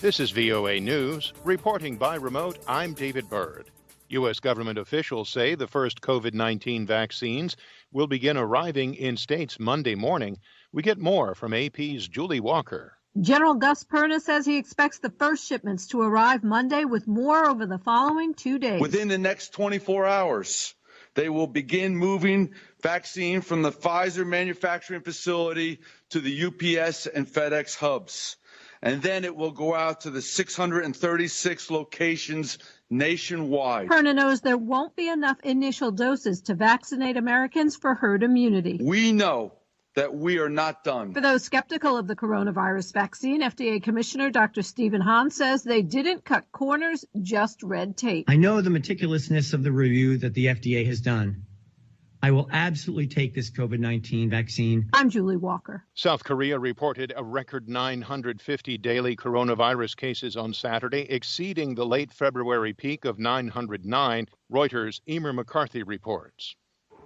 This is VOA News. Reporting by remote, I'm David Byrd. U.S. government officials say the first COVID-19 vaccines will begin arriving in states Monday morning. We get more from AP's Julie Walker. General Gus Perna says he expects the first shipments to arrive Monday with more over the following 2 days. Within the next 24 hours, they will begin moving vaccine from the Pfizer manufacturing facility to the UPS and FedEx hubs. And then it will go out to the 636 locations nationwide. Perna knows there won't be enough initial doses to vaccinate Americans for herd immunity. We know that we are not done. For those skeptical of the coronavirus vaccine, FDA Commissioner Dr. Hahn says they didn't cut corners, just red tape. I know the meticulousness of the review that the FDA has done. I will absolutely take this COVID-19 vaccine. I'm Julie Walker. South Korea reported a record 950 daily coronavirus cases on Saturday, exceeding the late February peak of 909. Reuters Emer McCarthy reports.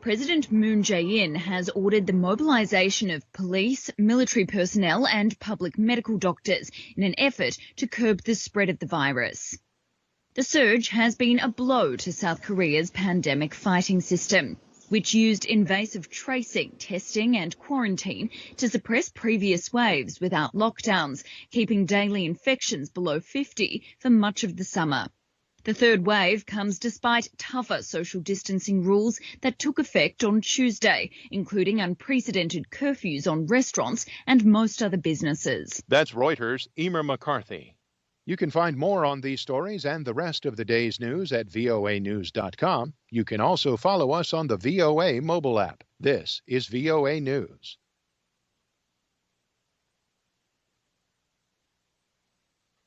President Moon Jae-in has ordered the mobilization of police, military personnel and public medical doctors in an effort to curb the spread of the virus. The surge has been a blow to South Korea's pandemic fighting system, which used invasive tracing, testing and quarantine to suppress previous waves without lockdowns, keeping daily infections below 50 for much of the summer. The third wave comes despite tougher social distancing rules that took effect on Tuesday, including unprecedented curfews on restaurants and most other businesses. That's Reuters' Emer McCarthy. You can find more on these stories and the rest of the day's news at voanews.com. You can also follow us on the VOA mobile app. This is VOA News.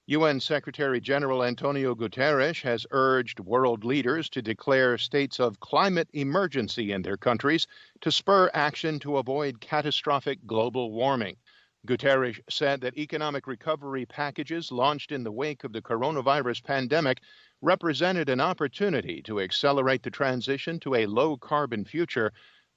UN Secretary General António Guterres has urged world leaders to declare states of climate emergency in their countries to spur action to avoid catastrophic global warming. Guterres said that economic recovery packages launched in the wake of the coronavirus pandemic represented an opportunity to accelerate the transition to a low-carbon future,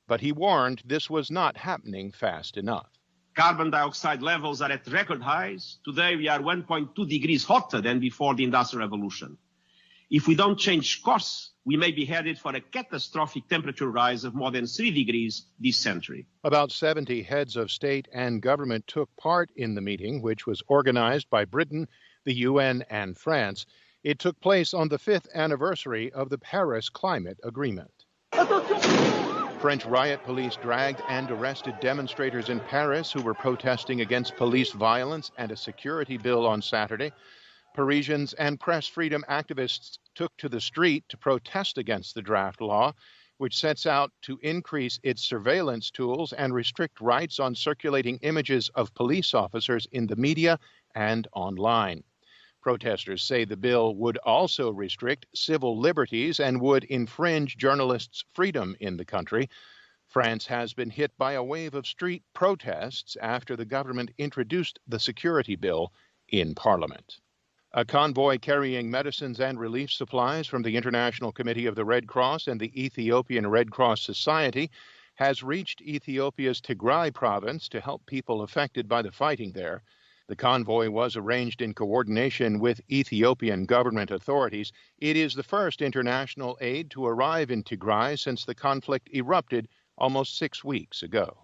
but he warned this was not happening fast enough. Carbon dioxide levels are at record highs. Today we are 1.2 degrees hotter than before the Industrial Revolution. If we don't change course, we may be headed for a catastrophic temperature rise of more than 3 degrees this century. About 70 heads of state and government took part in the meeting, which was organized by Britain, the UN, and France. It took place on the 5th anniversary of the Paris Climate Agreement. French riot police dragged and arrested demonstrators in Paris who were protesting against police violence and a security bill on Saturday. Parisians and press freedom activists took to the street to protest against the draft law, which sets out to increase its surveillance tools and restrict rights on circulating images of police officers in the media and online. Protesters say the bill would also restrict civil liberties and would infringe journalists' freedom in the country. France has been hit by a wave of street protests after the government introduced the security bill in Parliament. A convoy carrying medicines and relief supplies from the International Committee of the Red Cross and the Ethiopian Red Cross Society has reached Ethiopia's Tigray province to help people affected by the fighting there. The convoy was arranged in coordination with Ethiopian government authorities. It is the first international aid to arrive in Tigray since the conflict erupted almost 6 weeks ago.